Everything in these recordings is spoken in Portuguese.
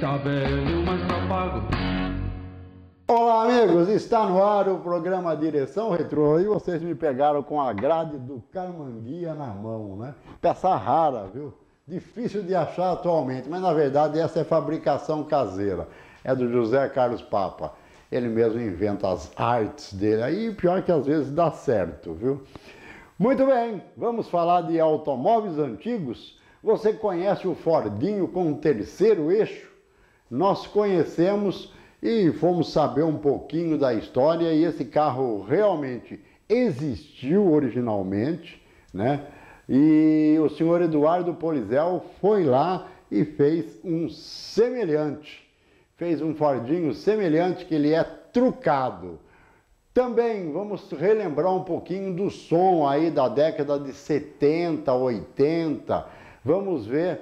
tá velho, mas tá pago. Olá, amigos, está no ar o programa Direção Retrô e vocês me pegaram com a grade do Carmanguia na mão, né? Peça rara, viu? Difícil de achar atualmente, mas na verdade essa é fabricação caseira. É do José Carlos Papa. Ele mesmo inventa as artes dele. Aí pior que às vezes dá certo, viu? Muito bem, vamos falar de automóveis antigos. Você conhece o Fordinho com o terceiro eixo? Nós conhecemos e fomos saber um pouquinho da história e esse carro realmente existiu originalmente, né? E o senhor Eduardo Polizel foi lá e fez um semelhante. Fez um Fordinho semelhante que ele é trucado. Também vamos relembrar um pouquinho do som aí da década de 70, 80. Vamos ver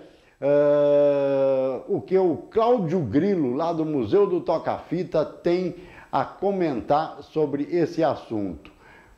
o que o Cláudio Grilo, lá do Museu do Toca-Fita, tem a comentar sobre esse assunto.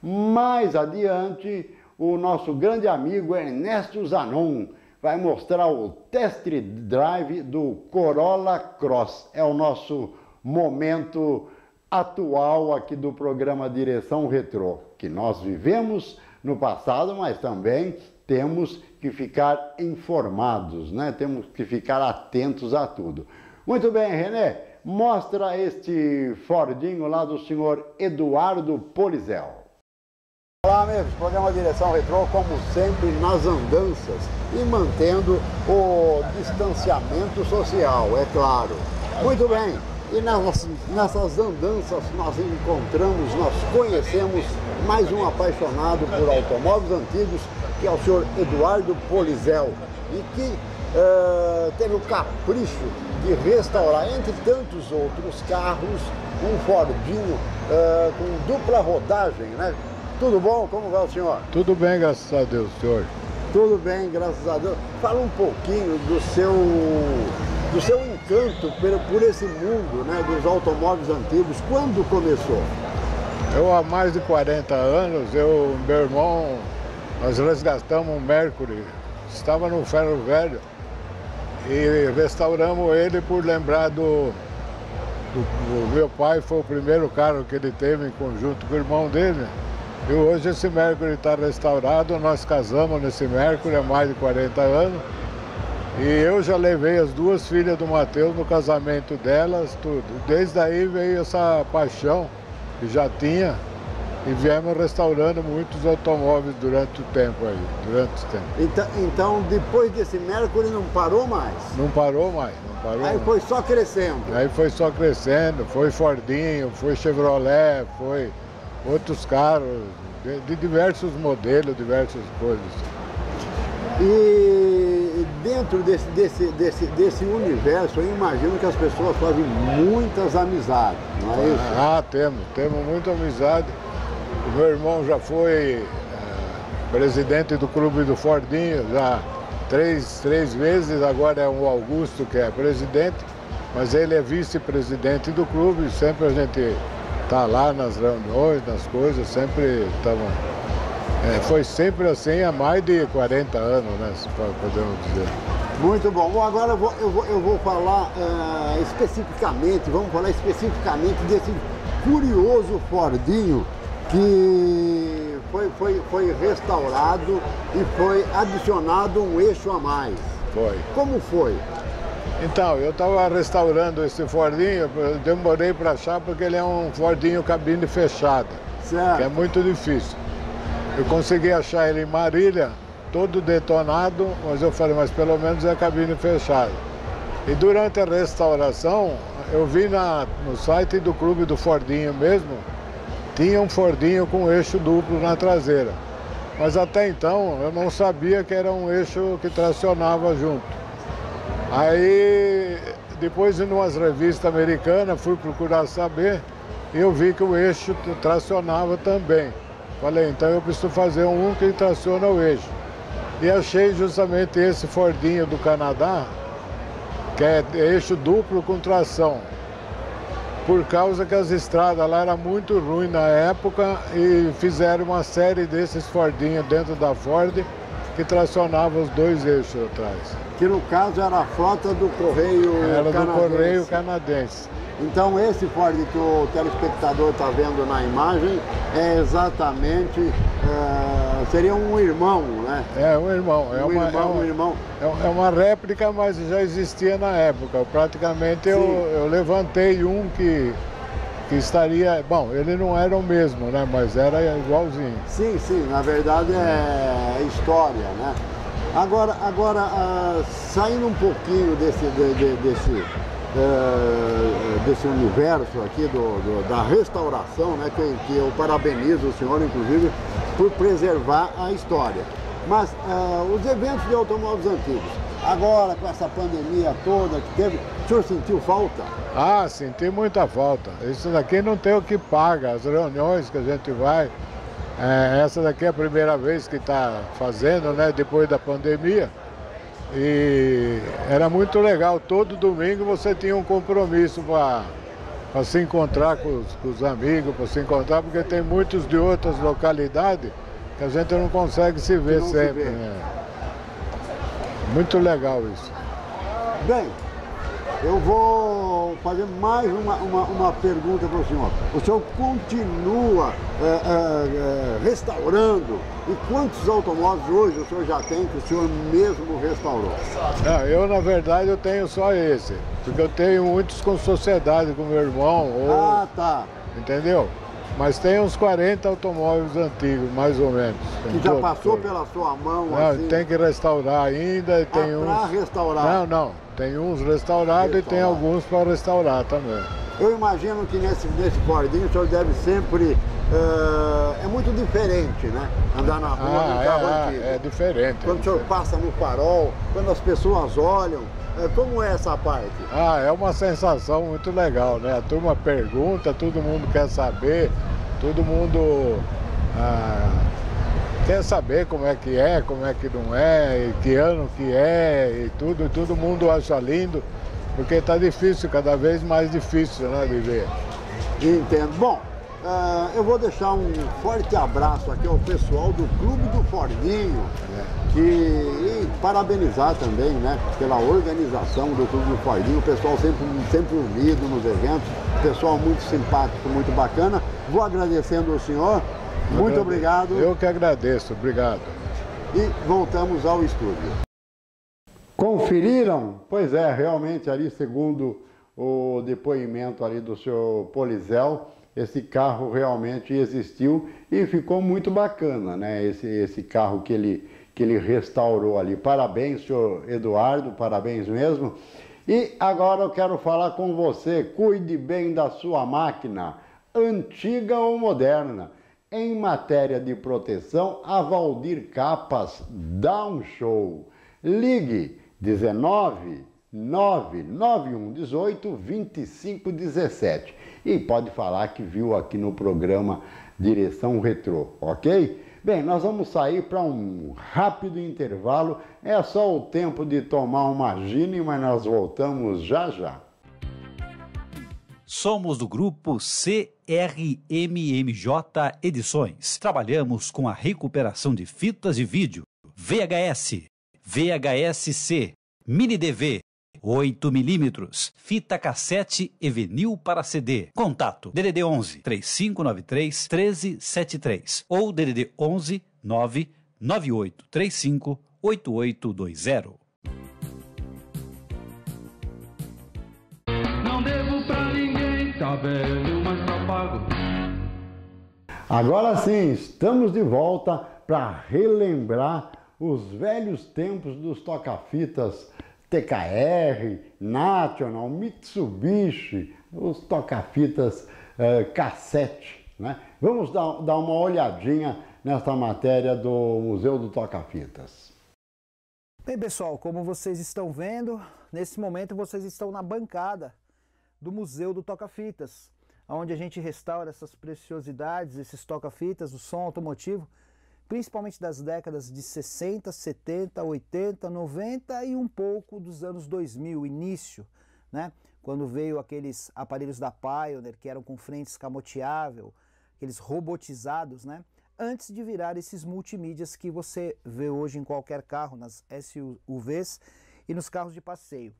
Mais adiante, o nosso grande amigo Ernesto Zanon vai mostrar o test drive do Corolla Cross. É o nosso momento atual aqui do programa Direção Retrô, que nós vivemos no passado, mas também temos que ficar informados, né? Temos que ficar atentos a tudo. Muito bem, René, mostra este Fordinho lá do senhor Eduardo Polizel. Olá, amigos, programa Direção Retrô, como sempre, nas andanças e mantendo o distanciamento social, é claro. Muito bem, e nessas andanças nós encontramos, nós conhecemos mais um apaixonado por automóveis antigos, que é o senhor Eduardo Polizel, e que teve o capricho de restaurar, entre tantos outros carros, um Fordinho com dupla rodagem, né? Tudo bom? Como vai o senhor? Tudo bem, graças a Deus, senhor. Tudo bem, graças a Deus. Fala um pouquinho do seu encanto por esse mundo, né, dos automóveis antigos. Quando começou? Eu, há mais de 40 anos, meu irmão, nós resgatamos um Mercury, estava no ferro velho, e restauramos ele por lembrar do meu pai, foi o primeiro carro que ele teve em conjunto com o irmão dele. E hoje esse Mercury está restaurado, nós casamos nesse Mercury há mais de 40 anos. E eu já levei as duas filhas do Matheus no casamento delas, tudo. Desde aí veio essa paixão que já tinha e viemos restaurando muitos automóveis durante o tempo aí, Então, depois desse Mercury não parou mais? Não parou mais, não parou Aí mais. foi só crescendo? Aí foi só crescendo, foi Fordinho, foi Chevrolet, foi outros carros, de diversos modelos, diversas coisas. E dentro desse universo, eu imagino que as pessoas fazem muitas amizades, não é isso? Ah, temos muita amizade. O meu irmão já foi presidente do clube do Fordinho, já três vezes, agora é o Augusto que é presidente, mas ele é vice-presidente do clube, sempre a gente está lá nas reuniões, nas coisas, sempre estamos... foi sempre assim há mais de 40 anos, né, se podemos dizer. Muito bom. Bom, agora eu vou falar especificamente, vamos falar especificamente desse curioso Fordinho que foi restaurado e foi adicionado um eixo a mais. Foi. Como foi? Então, eu estava restaurando esse Fordinho, eu demorei para achar porque ele é um Fordinho cabine fechada, certo, que é muito difícil. Eu consegui achar ele em Marília, todo detonado, mas eu falei, mas pelo menos é cabine fechada. E durante a restauração, eu vi no site do clube do Fordinho mesmo, tinha um Fordinho com eixo duplo na traseira. Mas até então eu não sabia que era um eixo que tracionava junto. Aí, depois de umas revistas americanas, fui procurar saber e eu vi que o eixo tracionava também. Falei, então eu preciso fazer um que traciona o eixo. E achei justamente esse Fordinho do Canadá, que é eixo duplo com tração. Por causa que as estradas lá eram muito ruins na época e fizeram uma série desses Fordinhos dentro da Ford que tracionava os dois eixos atrás. que no caso era a frota do Correio Era Canadense. do Correio Canadense. Então esse Ford que o telespectador está vendo na imagem é exatamente, seria um irmão, né? É um irmão. Um irmão. É uma réplica, mas já existia na época. Praticamente eu levantei um que estaria... Bom, ele não era o mesmo, né? Mas era igualzinho. Sim, na verdade é história, né? Agora saindo um pouquinho desse universo aqui da restauração, né, que eu parabenizo o senhor, inclusive, por preservar a história. Mas os eventos de automóveis antigos, agora com essa pandemia toda que teve, o senhor sentiu falta? Ah, senti muita falta. Isso daqui não tem o que paga, as reuniões que a gente vai. Essa daqui é a primeira vez que está fazendo, né, depois da pandemia. E era muito legal, todo domingo você tinha um compromisso para se encontrar com os amigos, para se encontrar, porque tem muitos de outras localidades que a gente não consegue se ver sempre. Né? Muito legal isso. Bem, eu vou fazer mais uma pergunta para o senhor. O senhor continua restaurando? E quantos automóveis hoje o senhor já tem que o senhor mesmo restaurou? Eu, na verdade, eu tenho só esse. Porque eu tenho muitos com sociedade, com meu irmão. Tá. Entendeu? Mas tem uns 40 automóveis antigos, mais ou menos. Que já passou pela sua mão? Não, assim? tem que restaurar ainda. Tem para restaurar? Não. Tem uns restaurados e tem alguns para restaurar também. Eu imagino que nesse Fordinho o senhor deve sempre... é muito diferente, né? Andar na rua no carro antigo. É diferente. Quando o senhor passa no farol, quando as pessoas olham, como é essa parte? É uma sensação muito legal, né? A turma pergunta, todo mundo quer saber, todo mundo quer saber como é que não é, e que ano que é, e tudo, todo mundo acha lindo, porque está difícil, cada vez mais difícil, né, viver. Entendo. Bom, eu vou deixar um forte abraço aqui ao pessoal do Clube do Fordinho, e parabenizar também, né, pela organização do Clube do Fordinho, o pessoal sempre unido nos eventos, pessoal muito simpático, muito bacana. Vou agradecendo ao senhor, muito obrigado. Eu que agradeço, obrigado. E voltamos ao estúdio. Conferiram? Pois é, realmente ali, segundo o depoimento ali do senhor Polizel, esse carro realmente existiu e ficou muito bacana, né? Esse carro que ele restaurou ali. Parabéns, senhor Eduardo, parabéns mesmo. E agora eu quero falar com você, cuide bem da sua máquina, antiga ou moderna. Em matéria de proteção, a Valdir Capas dá um show. Ligue 19 991 18 25 17 e pode falar que viu aqui no programa Direção Retrô, ok? Bem, nós vamos sair para um rápido intervalo, é só o tempo de tomar uma gine, mas nós voltamos já já. Somos do grupo CRMMJ Edições. Trabalhamos com a recuperação de fitas de vídeo, VHS, VHS-C, Mini DV, 8mm, fita cassete e vinil para CD. Contato DDD 11 3593 1373 ou DDD 11 99835 8820. Não devo pra ninguém, tá velho, mas tá pago. Agora sim, estamos de volta para relembrar os velhos tempos dos toca-fitas TKR, National, Mitsubishi, os toca-fitas cassete, né? Vamos dar uma olhadinha nesta matéria do Museu do Toca-Fitas. Bem, pessoal, como vocês estão vendo, nesse momento vocês estão na bancada do Museu do Toca-Fitas, onde a gente restaura essas preciosidades, esses toca-fitas, o som automotivo, principalmente das décadas de 60, 70, 80, 90 e um pouco dos anos 2000, início, né? Quando veio aqueles aparelhos da Pioneer que eram com frente escamoteável, aqueles robotizados, né? Antes de virar esses multimídias que você vê hoje em qualquer carro, nas SUVs e nos carros de passeio.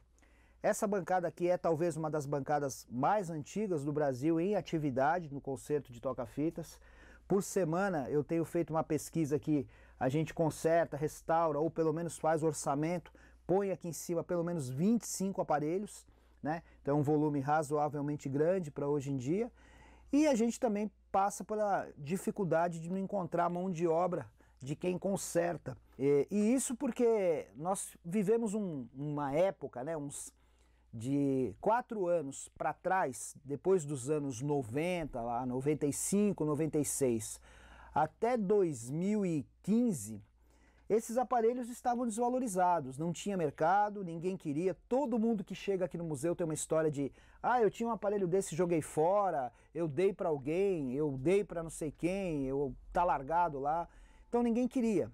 Essa bancada aqui é talvez uma das bancadas mais antigas do Brasil em atividade no concerto de toca-fitas. Por semana eu tenho feito uma pesquisa que a gente conserta, restaura ou pelo menos faz orçamento, põe aqui em cima pelo menos 25 aparelhos, né? Então é um volume razoavelmente grande para hoje em dia. E a gente também passa pela dificuldade de não encontrar mão de obra de quem conserta. E isso porque nós vivemos uma época, né, de 4 anos para trás, depois dos anos 90, lá 95, 96, até 2015, esses aparelhos estavam desvalorizados, não tinha mercado, ninguém queria, todo mundo que chega aqui no museu tem uma história de eu tinha um aparelho desse, joguei fora, eu dei para alguém, eu dei para não sei quem, tá largado lá, então ninguém queria.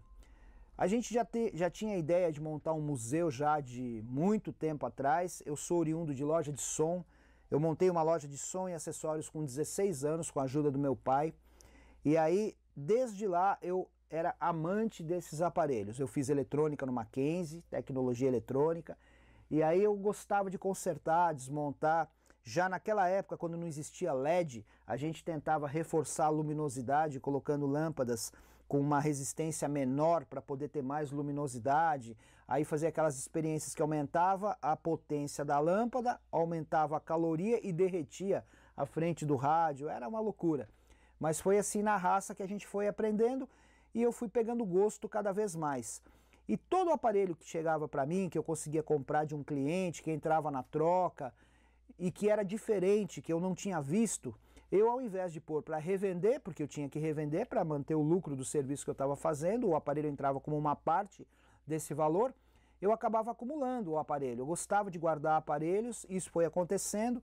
A gente já tinha a ideia de montar um museu já de muito tempo atrás. Eu sou oriundo de loja de som. Eu montei uma loja de som e acessórios com 16 anos, com a ajuda do meu pai. E aí, desde lá, eu era amante desses aparelhos. Eu fiz eletrônica no Mackenzie, tecnologia eletrônica. E aí eu gostava de consertar, desmontar. Já naquela época, quando não existia LED, a gente tentava reforçar a luminosidade colocando lâmpadas com uma resistência menor para poder ter mais luminosidade. Aí fazia aquelas experiências que aumentava a potência da lâmpada, aumentava a caloria e derretia a frente do rádio. Era uma loucura. Mas foi assim na raça que a gente foi aprendendo e eu fui pegando gosto cada vez mais. E todo o aparelho que chegava para mim, que eu conseguia comprar de um cliente, que entrava na troca e que era diferente, que eu não tinha visto, eu, ao invés de pôr para revender, porque eu tinha que revender para manter o lucro do serviço que eu estava fazendo, o aparelho entrava como uma parte desse valor, eu acabava acumulando o aparelho. Eu gostava de guardar aparelhos, isso foi acontecendo.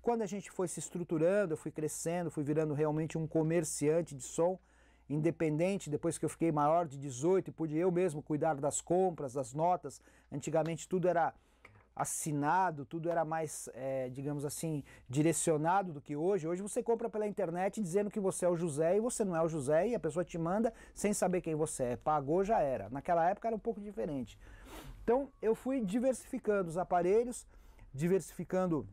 Quando a gente foi se estruturando, eu fui crescendo, fui virando realmente um comerciante de som independente, depois que eu fiquei maior de 18 e pude eu mesmo cuidar das compras, das notas. Antigamente tudo era assinado, tudo era mais, digamos assim, direcionado do que hoje. Hoje você compra pela internet dizendo que você é o José e você não é o José e a pessoa te manda sem saber quem você é. Pagou, já era. Naquela época era um pouco diferente. Então eu fui diversificando os aparelhos, diversificando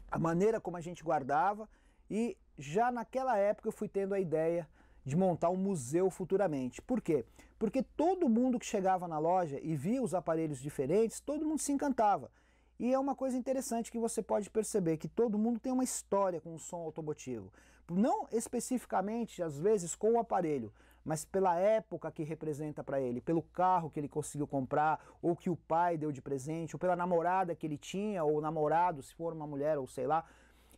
a maneira como a gente guardava e já naquela época eu fui tendo a ideia de montar um museu futuramente. Por quê? Porque todo mundo que chegava na loja e via os aparelhos diferentes, todo mundo se encantava. E é uma coisa interessante que você pode perceber, que todo mundo tem uma história com o som automotivo. Não especificamente, às vezes, com o aparelho, mas pela época que representa para ele, pelo carro que ele conseguiu comprar, ou que o pai deu de presente, ou pela namorada que ele tinha, ou namorado, se for uma mulher, ou sei lá.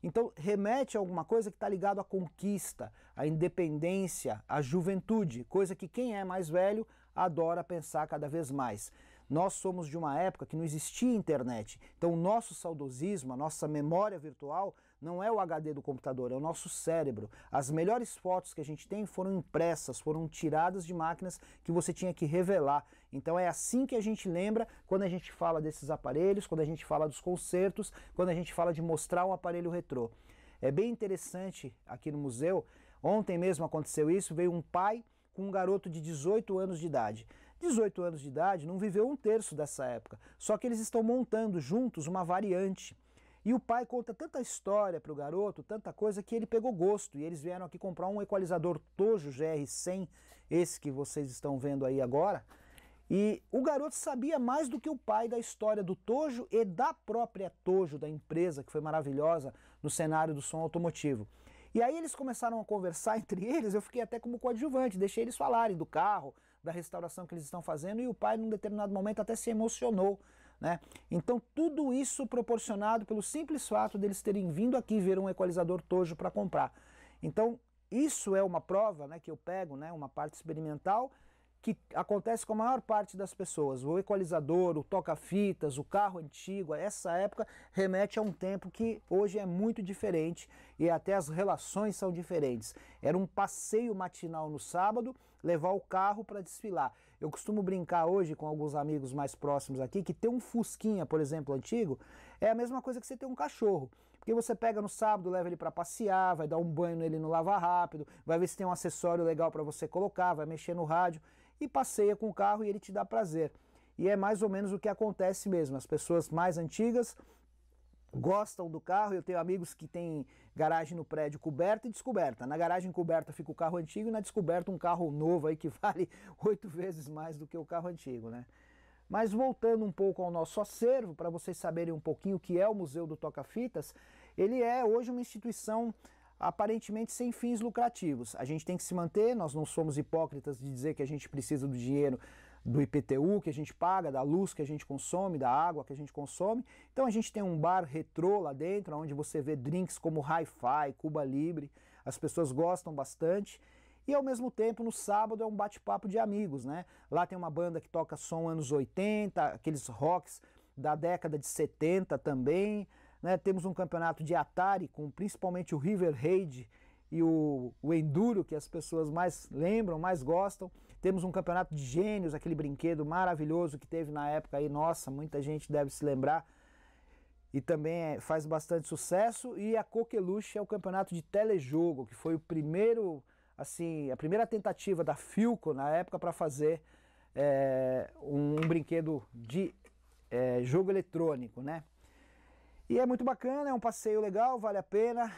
Então remete a alguma coisa que está ligado à conquista, à independência, à juventude, coisa que quem é mais velho adora pensar cada vez mais. Nós somos de uma época que não existia internet, então o nosso saudosismo, a nossa memória virtual não é o HD do computador, é o nosso cérebro. As melhores fotos que a gente tem foram impressas, foram tiradas de máquinas que você tinha que revelar. Então é assim que a gente lembra quando a gente fala desses aparelhos, quando a gente fala dos concertos, quando a gente fala de mostrar um aparelho retrô. É bem interessante aqui no museu, ontem mesmo aconteceu isso, veio um pai com um garoto de 18 anos de idade. 18 anos de idade não viveu um terço dessa época, só que eles estão montando juntos uma variante. E o pai conta tanta história para o garoto, tanta coisa, que ele pegou gosto. E eles vieram aqui comprar um equalizador Tojo GR100, esse que vocês estão vendo aí agora. E o garoto sabia mais do que o pai da história do Tojo e da própria Tojo, da empresa, que foi maravilhosa no cenário do som automotivo. E aí eles começaram a conversar entre eles, eu fiquei até como coadjuvante, deixei eles falarem do carro, da restauração que eles estão fazendo, e o pai, num determinado momento, até se emocionou, né? Então tudo isso proporcionado pelo simples fato deles terem vindo aqui ver um equalizador Tojo para comprar. Então isso é uma prova, né, que eu pego, né, uma parte experimental, que acontece com a maior parte das pessoas. O equalizador, o toca-fitas, o carro antigo, essa época remete a um tempo que hoje é muito diferente e até as relações são diferentes. Era um passeio matinal no sábado, levar o carro para desfilar. Eu costumo brincar hoje com alguns amigos mais próximos aqui que ter um Fusquinha, por exemplo, antigo, é a mesma coisa que você ter um cachorro. Porque você pega no sábado, leva ele para passear, vai dar um banho nele no lava rápido, vai ver se tem um acessório legal para você colocar, vai mexer no rádio e passeia com o carro e ele te dá prazer. e é mais ou menos o que acontece mesmo. As pessoas mais antigas gostam do carro. Eu tenho amigos que têm garagem no prédio coberta e descoberta. Na garagem coberta fica o carro antigo e na descoberta um carro novo aí que vale 8 vezes mais do que o carro antigo, né? Mas voltando um pouco ao nosso acervo, para vocês saberem um pouquinho o que é o Museu do Toca-Fitas, ele é hoje uma instituição aparentemente sem fins lucrativos. A gente tem que se manter, nós não somos hipócritas de dizer que a gente precisa do dinheiro do IPTU que a gente paga, da luz que a gente consome, da água que a gente consome. Então a gente tem um bar retrô lá dentro, onde você vê drinks como Hi-Fi, Cuba Libre, as pessoas gostam bastante. E ao mesmo tempo, no sábado é um bate-papo de amigos, né? Lá tem uma banda que toca som anos 80, aqueles rocks da década de 70 também, né? Temos um campeonato de Atari, com principalmente o River Raid e o Enduro, que as pessoas mais lembram, mais gostam. Temos um campeonato de gênios, aquele brinquedo maravilhoso que teve na época aí, nossa, muita gente deve se lembrar. E também faz bastante sucesso. E a Coqueluche é o campeonato de telejogo, que foi o primeiro, assim, a primeira tentativa da Philco na época para fazer um brinquedo de jogo eletrônico, né? E é muito bacana, é um passeio legal, vale a pena.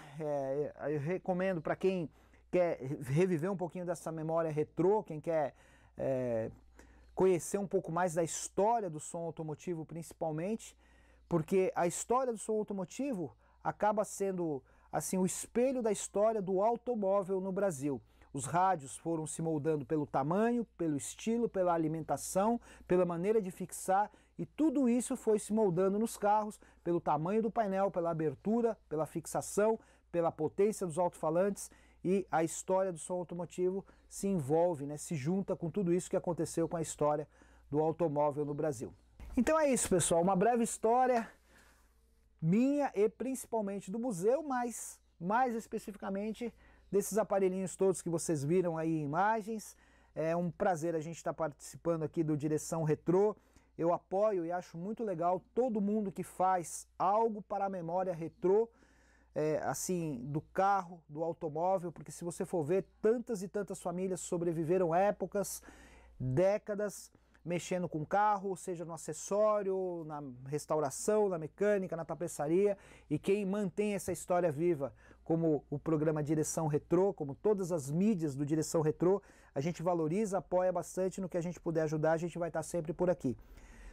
Eu recomendo para quem quer reviver um pouquinho dessa memória retrô, quem quer conhecer um pouco mais da história do som automotivo principalmente, porque a história do som automotivo acaba sendo assim o espelho da história do automóvel no Brasil. Os rádios foram se moldando pelo tamanho, pelo estilo, pela alimentação, pela maneira de fixar, e tudo isso foi se moldando nos carros pelo tamanho do painel, pela abertura, pela fixação, pela potência dos alto-falantes, e a história do som automotivo se envolve, né, se junta com tudo isso que aconteceu com a história do automóvel no Brasil. Então é isso, pessoal, uma breve história minha e principalmente do museu, mas mais especificamente desses aparelhinhos todos que vocês viram aí em imagens. É um prazer a gente estar participando aqui do Direção Retrô. Eu apoio e acho muito legal todo mundo que faz algo para a memória retrô, assim, do carro, do automóvel, porque se você for ver, tantas e tantas famílias sobreviveram épocas, décadas, mexendo com carro, seja no acessório, na restauração, na mecânica, na tapeçaria, e quem mantém essa história viva, como o programa Direção Retrô, como todas as mídias do Direção Retrô, a gente valoriza, apoia bastante. No que a gente puder ajudar, a gente vai estar sempre por aqui.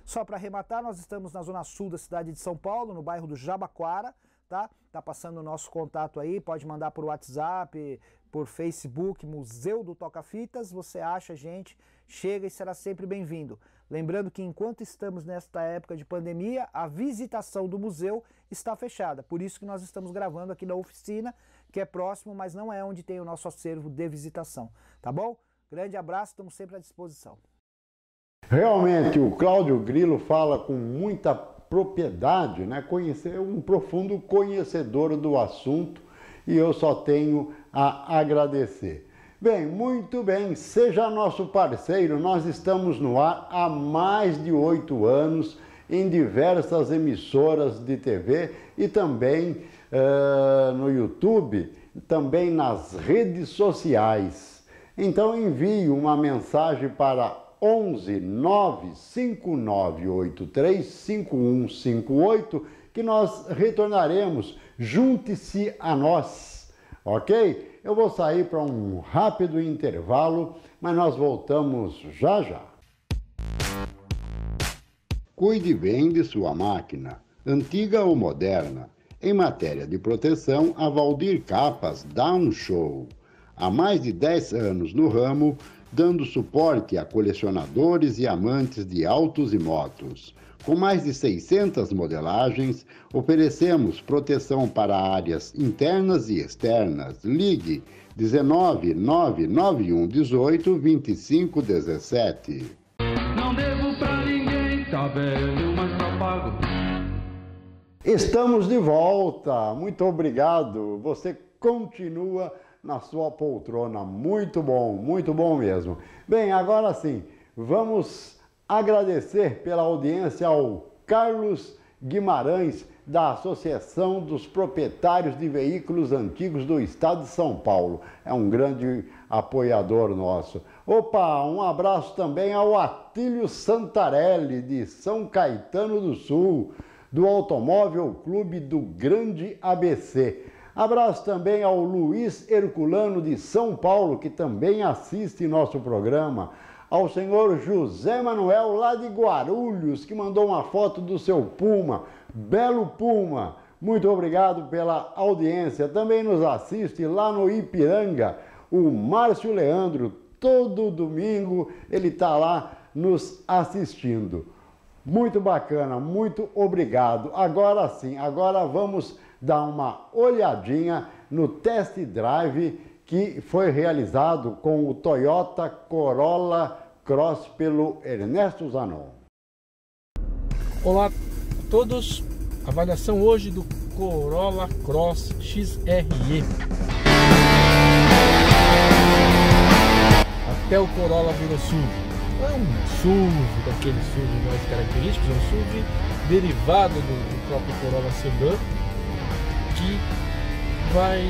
Só para arrematar, nós estamos na zona sul da cidade de São Paulo, no bairro do Jabaquara, tá? Tá passando o nosso contato aí, pode mandar por WhatsApp, por Facebook, Museu do Toca-Fitas, você acha a gente, chega e será sempre bem-vindo. Lembrando que enquanto estamos nesta época de pandemia, a visitação do museu está fechada, por isso que nós estamos gravando aqui na oficina, que é próximo, mas não é onde tem o nosso acervo de visitação, tá bom? Grande abraço, estamos sempre à disposição. Realmente, o Cláudio Grilo fala com muita propriedade, né? Um profundo conhecedor do assunto, e eu só tenho a agradecer. Bem, muito bem, seja nosso parceiro, nós estamos no ar há mais de 8 anos, em diversas emissoras de TV e também no YouTube, também nas redes sociais. Então envie uma mensagem para 11 95983 5158 que nós retornaremos. Junte-se a nós, ok? Eu vou sair para um rápido intervalo, mas nós voltamos já já. Cuide bem de sua máquina, antiga ou moderna. Em matéria de proteção, a Valdir Capas dá um show. Há mais de 10 anos no ramo, dando suporte a colecionadores e amantes de autos e motos. Com mais de 600 modelagens, oferecemos proteção para áreas internas e externas. Ligue 19 991 18 25 17. Não devo pra ninguém, tá velho, mas tá pago. Estamos de volta, muito obrigado. Você continua na sua poltrona, muito bom mesmo. Bem, agora sim, vamos agradecer pela audiência ao Carlos Guimarães, da Associação dos Proprietários de Veículos Antigos do Estado de São Paulo. É um grande apoiador nosso. Opa, um abraço também ao Atílio Santarelli, de São Caetano do Sul, do Automóvel Clube do Grande ABC. Abraço também ao Luiz Herculano, de São Paulo, que também assiste nosso programa. Ao senhor José Manuel, lá de Guarulhos, que mandou uma foto do seu Puma, belo Puma. Muito obrigado pela audiência. Também nos assiste lá no Ipiranga o Márcio Leandro. Todo domingo ele está lá nos assistindo. Muito bacana, muito obrigado. Agora sim, agora vamos dar uma olhadinha no test drive que foi realizado com o Toyota Corolla Cross pelo Ernesto Zanon. Olá a todos, avaliação hoje do Corolla Cross XRE. Até o Corolla virou SUV. Não é um SUV daqueles SUV mais característicos, é um SUV derivado do próprio Corolla Sedan, que vai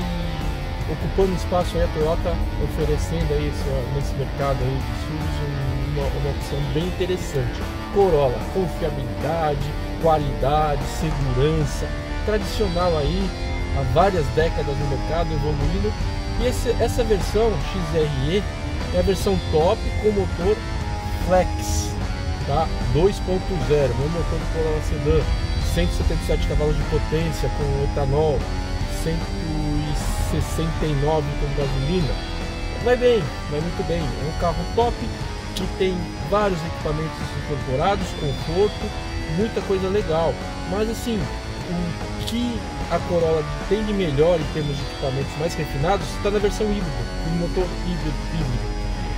ocupando espaço aí, a Toyota oferecendo aí nesse mercado aí de SUVs uma opção bem interessante. Corolla, confiabilidade, qualidade, segurança, tradicional aí há várias décadas no mercado, evoluindo. E essa versão XRE é a versão top com motor Flex, tá? 2.0, mesmo motor do Corolla Sedan, 177 cavalos de potência com etanol, 169 com gasolina. Vai bem, vai muito bem. É um carro top que tem vários equipamentos incorporados, conforto, muita coisa legal. Mas assim, o que a Corolla tem de melhor em termos de equipamentos mais refinados está na versão híbrida, no motor híbrido.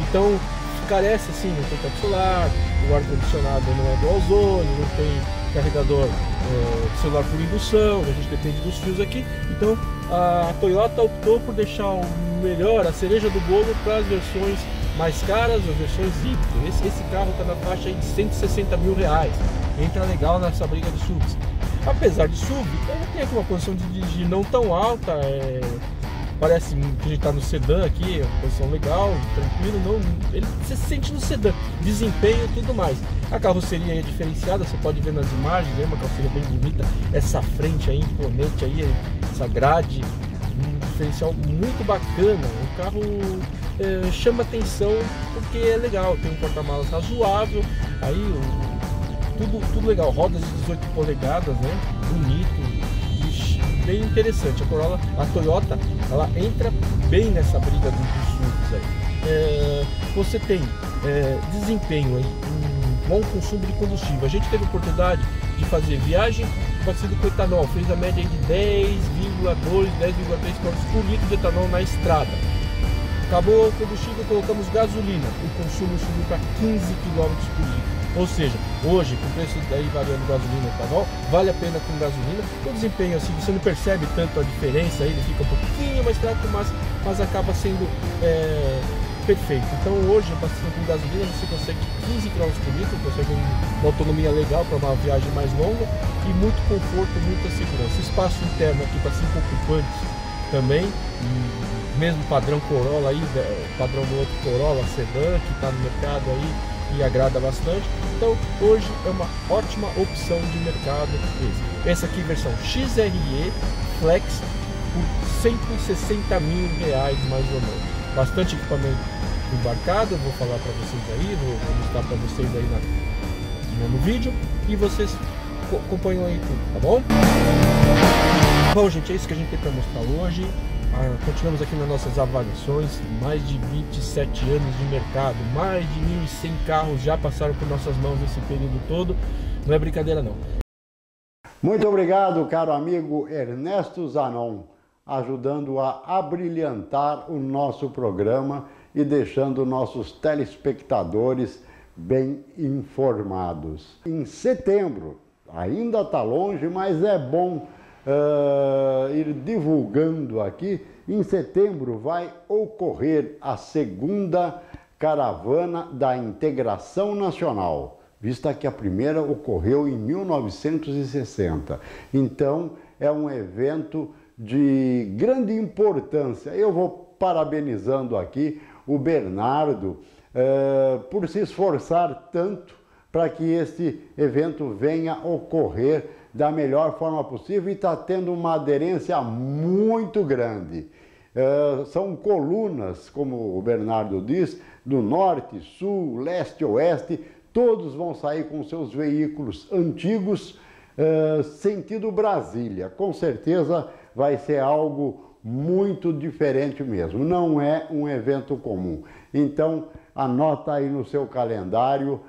Então carece assim, não tem teto solar, o ar-condicionado não é dual zone, não tem carregador celular por indução, a gente depende dos fios aqui. Então a Toyota optou por deixar o melhor, a cereja do bolo, para as versões mais caras, as versões híbridas. Esse carro está na faixa aí de 160 mil reais, entra legal nessa briga de SUVs. Apesar de SUV, ele tem aqui uma posição de dirigir não tão alta, parece que a gente está no sedã aqui, é uma posição legal, tranquilo, ele se sente no sedã, desempenho e tudo mais. A carroceria é diferenciada, você pode ver nas imagens, é uma carroceria bem bonita, essa frente aí imponente aí, essa grade, um diferencial muito bacana. O carro chama atenção porque é legal, tem um porta-malas razoável, aí tudo legal, rodas de 18 polegadas, né? Bonito, bem interessante. A Toyota, ela entra bem nessa briga dos SUVs aí. Você tem desempenho aí, um bom consumo de combustível. A gente teve a oportunidade de fazer viagem abastecido com etanol, fez a média de 10,2, 10,3 km por litro de etanol na estrada. Acabou o combustível, colocamos gasolina, o consumo subiu para 15 km por litro. Ou seja, hoje, com o preço daí variando gasolina e etanol, vale a pena com gasolina. O desempenho, assim, você não percebe tanto a diferença, ele fica um pouquinho mais fraco, mas acaba sendo perfeito. Então hoje, abastecendo com gasolina, você consegue 15 km por litro, consegue uma autonomia legal para uma viagem mais longa e muito conforto, muita segurança. Espaço interno aqui para 5 ocupantes também, mesmo padrão Corolla aí, padrão do outro Corolla Sedan que está no mercado aí e agrada bastante. Então hoje é uma ótima opção de mercado essa aqui, versão XRE Flex, por 160 mil reais mais ou menos. Bastante equipamento embarcado, eu vou falar para vocês aí, vou mostrar para vocês aí no vídeo e vocês acompanham aí tudo, tá bom? Bom, gente, é isso que a gente tem para mostrar hoje. Continuamos aqui nas nossas avaliações, mais de 27 anos de mercado, mais de 1.100 carros já passaram por nossas mãos nesse período todo, não é brincadeira não. Muito obrigado, caro amigo Ernesto Zanon, ajudando a abrilhantar o nosso programa e deixando nossos telespectadores bem informados. Em setembro, ainda está longe, mas é bom ir divulgando aqui. Em setembro vai ocorrer a segunda caravana da Integração Nacional, vista que a primeira ocorreu em 1960. Então, é um evento de grande importância. Eu vou parabenizando aqui o Bernardo por se esforçar tanto para que este evento venha ocorrer da melhor forma possível e está tendo uma aderência muito grande. São colunas, como o Bernardo diz, do norte, sul, leste, oeste, todos vão sair com seus veículos antigos, sentido Brasília. Com certeza vai ser algo muito diferente mesmo, não é um evento comum. Então, anota aí no seu calendário,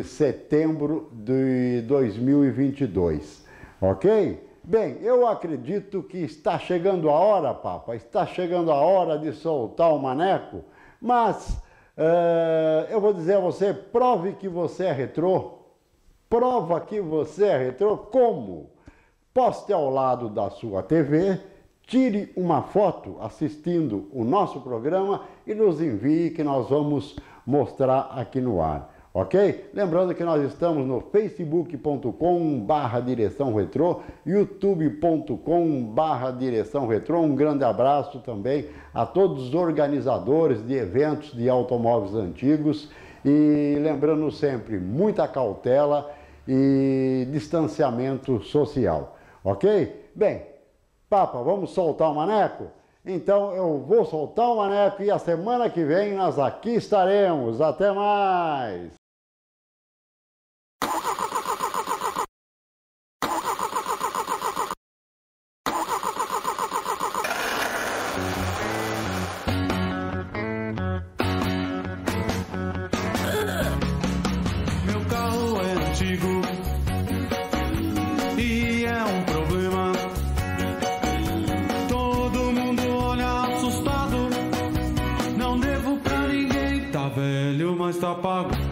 setembro de 2022, ok? Bem, eu acredito que está chegando a hora, Papa, está chegando a hora de soltar o maneco, mas eu vou dizer a você, prove que você é retrô. Prova que você é retrô como? Poste ao lado da sua TV, tire uma foto assistindo o nosso programa e nos envie que nós vamos mostrar aqui no ar, ok? Lembrando que nós estamos no facebook.com/direção retrô, youtube.com/direção retrô. Um grande abraço também a todos os organizadores de eventos de automóveis antigos e lembrando sempre, muita cautela e distanciamento social, ok? Bem, Papa, vamos soltar o maneco? Então eu vou soltar o maneco e a semana que vem nós aqui estaremos. Até mais! Meu carro é antigo e é um problema. Todo mundo olha assustado. Não devo pra ninguém. Tá velho, mas tá pago.